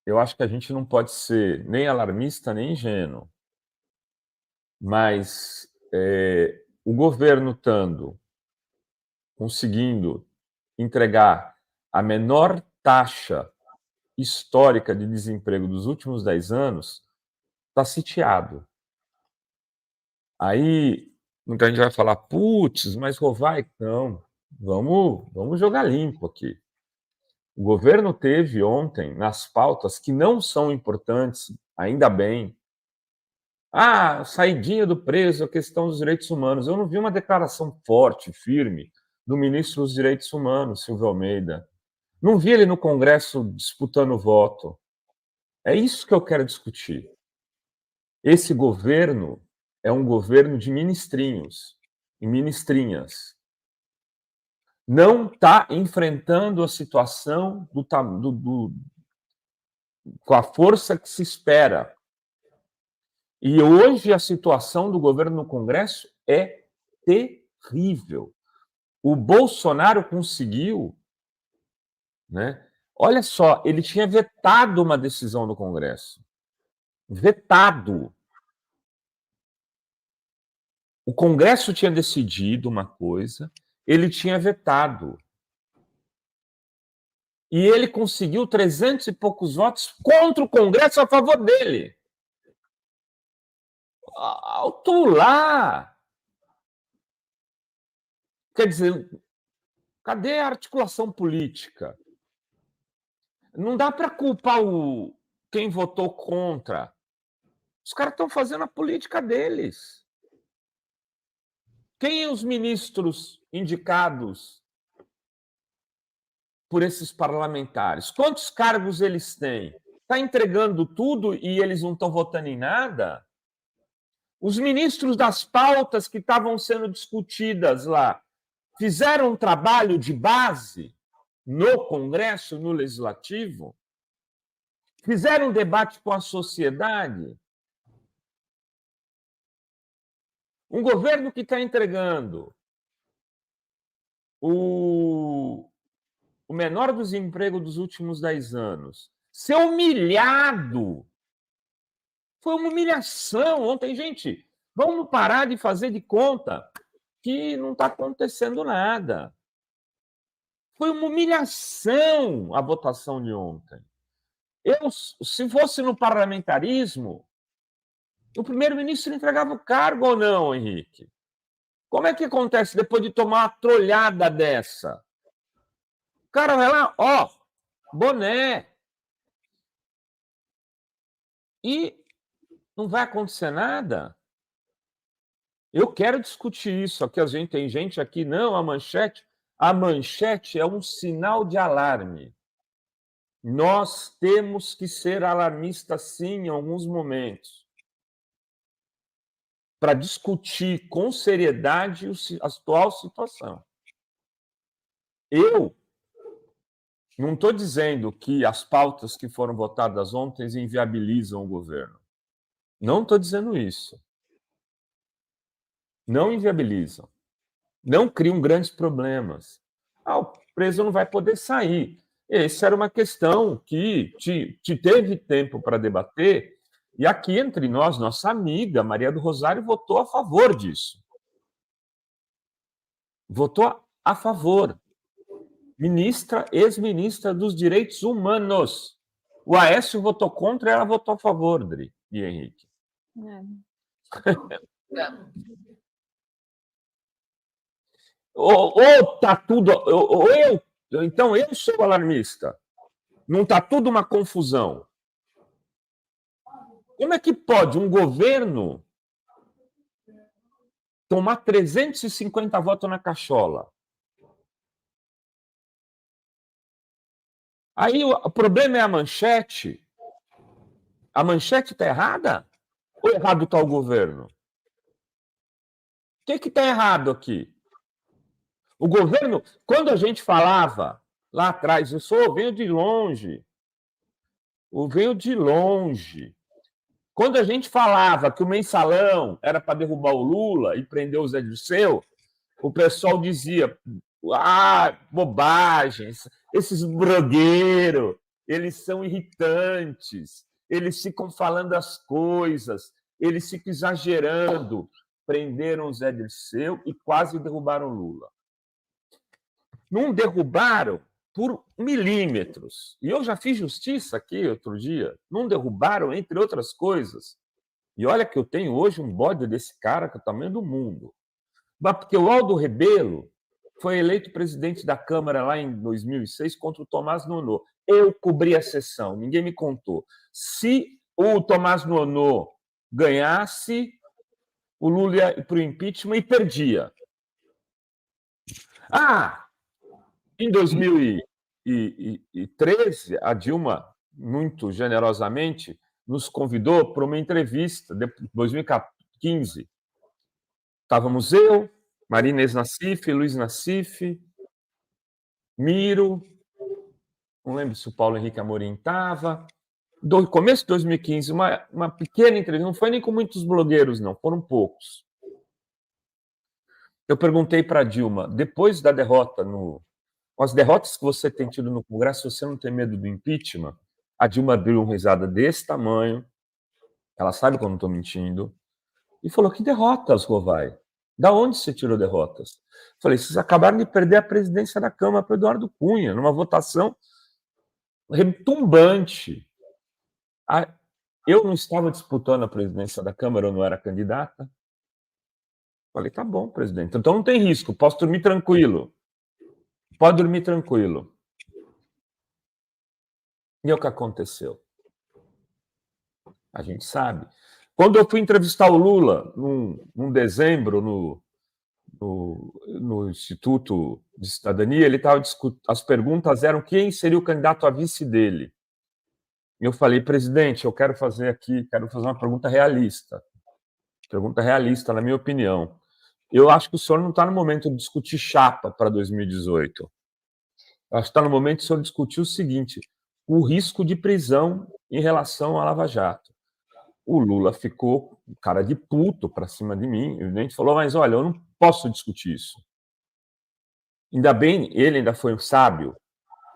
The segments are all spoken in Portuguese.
eu acho que a gente não pode ser nem alarmista nem ingênuo, mas o governo estando conseguindo entregar a menor taxa histórica de desemprego dos últimos 10 anos, está sitiado. Aí muita gente vai falar: "Putz, mas Rovai", não, vamos jogar limpo aqui. O governo teve ontem, nas pautas que não são importantes, ainda bem, saidinha do preso, a questão dos direitos humanos. Eu não vi uma declaração forte, firme, do ministro dos Direitos Humanos, Silvio Almeida. Não vi ele no Congresso disputando voto. É isso que eu quero discutir. Esse governo é um governo de ministrinhos e ministrinhas. Não está enfrentando a situação com a força que se espera. E hoje a situação do governo no Congresso é terrível. O Bolsonaro conseguiu, né? Olha só, ele tinha vetado uma decisão do Congresso. Vetado. O Congresso tinha decidido uma coisa, ele tinha vetado. E ele conseguiu 300 e poucos votos contra o Congresso a favor dele. Alto lá! Quer dizer, cadê a articulação política? Não dá para culpar quem votou contra. Os caras estão fazendo a política deles. Quem os ministros indicados por esses parlamentares? Quantos cargos eles têm? Está entregando tudo e eles não estão votando em nada? Os ministros das pautas que estavam sendo discutidas lá fizeram um trabalho de base no Congresso, no Legislativo? Fizeram um debate com a sociedade? Um governo que está entregando o menor desemprego dos últimos 10 anos, ser humilhado. Foi uma humilhação ontem, gente. Vamos parar de fazer de conta que não está acontecendo nada. Foi uma humilhação a votação de ontem. Se fosse no parlamentarismo, o primeiro-ministro entregava o cargo ou não, Henrique? Como é que acontece depois de tomar uma trolhada dessa? O cara vai lá, boné. E não vai acontecer nada? Eu quero discutir isso aqui. Tem gente aqui, não, a manchete é um sinal de alarme. Nós temos que ser alarmistas, sim, em alguns momentos, para discutir com seriedade a atual situação. Eu não estou dizendo que as pautas que foram votadas ontem inviabilizam o governo. Não estou dizendo isso. Não inviabilizam. Não criam grandes problemas. O preso não vai poder sair. Essa era uma questão que teve tempo para debater, e aqui entre nós, nossa amiga Maria do Rosário votou a favor disso. Votou a favor. Ex-ministra dos Direitos Humanos. O Aécio votou contra e ela votou a favor, Dri e Henrique. Ou tá tudo. Então eu sou alarmista. Não está tudo uma confusão. Como é que pode um governo tomar 350 votos na cachola? Aí o problema é a manchete. A manchete está errada? Ou errado está o governo? O que está errado aqui? O governo, quando a gente falava lá atrás, venho de longe. Quando a gente falava que o mensalão era para derrubar o Lula e prender o Zé Dirceu, o pessoal dizia: bobagens, esses blogueiros. eles são irritantes, eles ficam falando as coisas, eles ficam exagerando. Prenderam o Zé Dirceu e quase derrubaram o Lula. Não derrubaram por milímetros. E eu já fiz justiça aqui outro dia. Não derrubaram, entre outras coisas. E olha que eu tenho hoje um bode desse cara que é o tamanho do mundo. Porque o Aldo Rebelo foi eleito presidente da Câmara lá em 2006 contra o Tomás Nonô. Eu cobri a sessão, ninguém me contou. Se o Tomás Nonô ganhasse, o Lula ia para o impeachment e perdia. Em 2013, a Dilma, muito generosamente, nos convidou para uma entrevista, em 2015. Estávamos eu, Marina Ex-Nassif, Luiz Nassif, Miro, não lembro se o Paulo Henrique Amorim estava. Do começo de 2015, uma pequena entrevista, não foi nem com muitos blogueiros, não, foram poucos. Eu perguntei para a Dilma, depois da derrota, com as derrotas que você tem tido no Congresso, você não tem medo do impeachment? A Dilma deu uma risada desse tamanho, ela sabe que eu não estou mentindo, e falou, que derrotas, Rovai? Da onde você tirou derrotas? Falei, vocês acabaram de perder a presidência da Câmara para o Eduardo Cunha, numa votação retumbante. Eu não estava disputando a presidência da Câmara, eu não era candidata. Falei, tá bom, presidente, então não tem risco, posso dormir tranquilo. Pode dormir tranquilo. E o que aconteceu? A gente sabe. Quando eu fui entrevistar o Lula, num dezembro, no Instituto de Cidadania, ele estava discutindo, as perguntas eram quem seria o candidato a vice dele. E eu falei, presidente, eu quero fazer uma pergunta realista. Pergunta realista, na minha opinião. Eu acho que o senhor não está no momento de discutir chapa para 2018. Eu acho que está no momento de o senhor discutir o seguinte, o risco de prisão em relação à Lava Jato. O Lula ficou cara de puto para cima de mim, e a gente falou, mas olha, eu não posso discutir isso. Ainda bem, ele ainda foi sábio,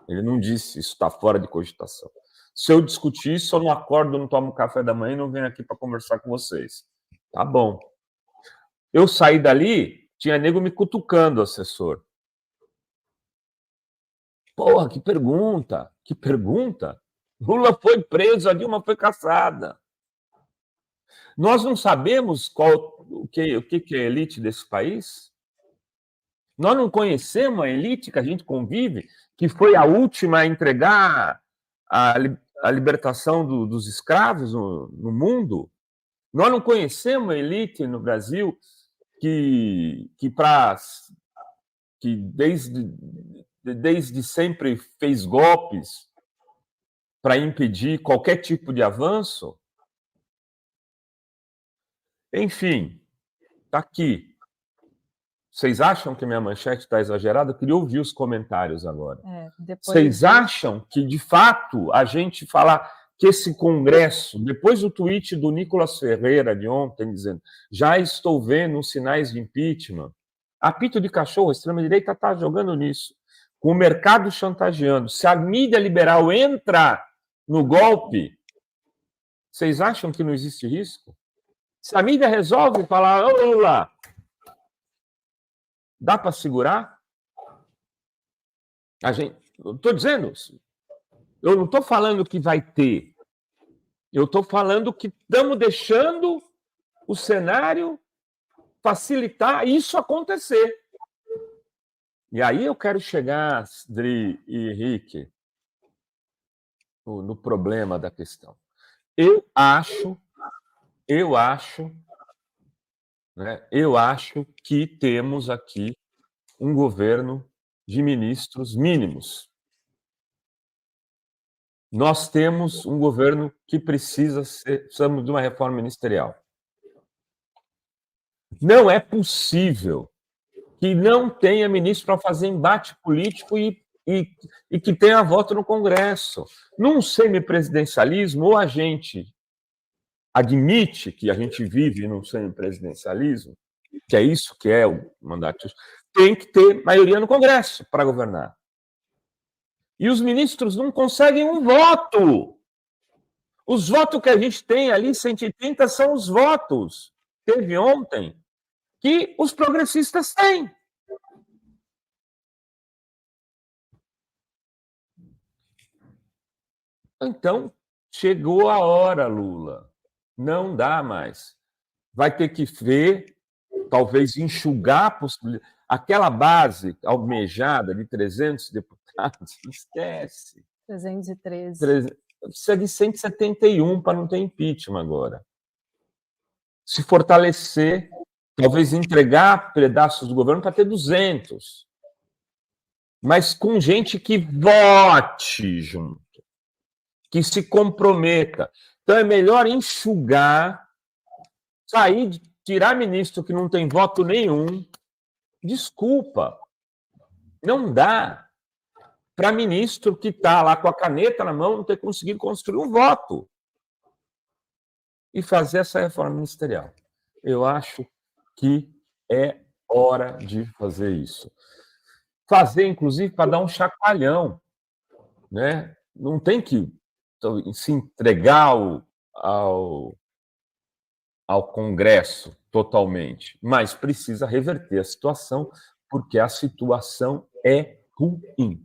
ele não disse, isso está fora de cogitação. Se eu discutir isso, eu não acordo, não tomo café da manhã e não venho aqui para conversar com vocês. Tá bom. Eu saí dali, tinha nego me cutucando, assessor. Porra, que pergunta, que pergunta. Lula foi preso, a Dilma foi caçada. Nós não sabemos o que é a elite desse país? Nós não conhecemos a elite que a gente convive, que foi a última a entregar a libertação dos escravos no mundo? Nós não conhecemos a elite no Brasil que desde sempre fez golpes para impedir qualquer tipo de avanço? Enfim, está aqui. Vocês acham que minha manchete está exagerada? Eu queria ouvir os comentários agora. Vocês acham que, de fato, a gente falar que esse Congresso, depois do tweet do Nicolas Ferreira de ontem, dizendo já estou vendo os sinais de impeachment, apito de cachorro, a extrema-direita está jogando nisso, com o mercado chantageando. Se a mídia liberal entra no golpe, vocês acham que não existe risco? Se a mídia resolve falar, ô Lula, dá para segurar? Estou dizendo, eu não estou falando que vai ter, eu estou falando que estamos deixando o cenário facilitar isso acontecer. E aí eu quero chegar, Dri e Henrique, no problema da questão. Eu acho que temos aqui um governo de ministros mínimos. Nós temos um governo que precisamos de uma reforma ministerial. Não é possível que não tenha ministro para fazer embate político e que tenha voto no Congresso. Num semipresidencialismo, ou a gente admite que a gente vive num semipresidencialismo, que é isso que é o mandato, tem que ter maioria no Congresso para governar. E os ministros não conseguem um voto. Os votos que a gente tem ali, 130, são os votos, teve ontem, que os progressistas têm. Então, chegou a hora, Lula. Não dá mais. Vai ter que ver, talvez enxugar a possibilidade. Aquela base almejada de 300 deputados, esquece. 313. Precisa de 171 para não ter impeachment agora. Se fortalecer, talvez entregar pedaços do governo para ter 200. Mas com gente que vote junto, que se comprometa. Então é melhor enxugar, sair, tirar ministro que não tem voto nenhum. Desculpa, não dá para ministro que está lá com a caneta na mão não ter conseguido construir um voto e fazer essa reforma ministerial. Eu acho que é hora de fazer isso. Fazer, inclusive, para dar um chacoalhão, né? Não tem que se entregar ao Congresso totalmente, mas precisa reverter a situação, porque a situação é ruim.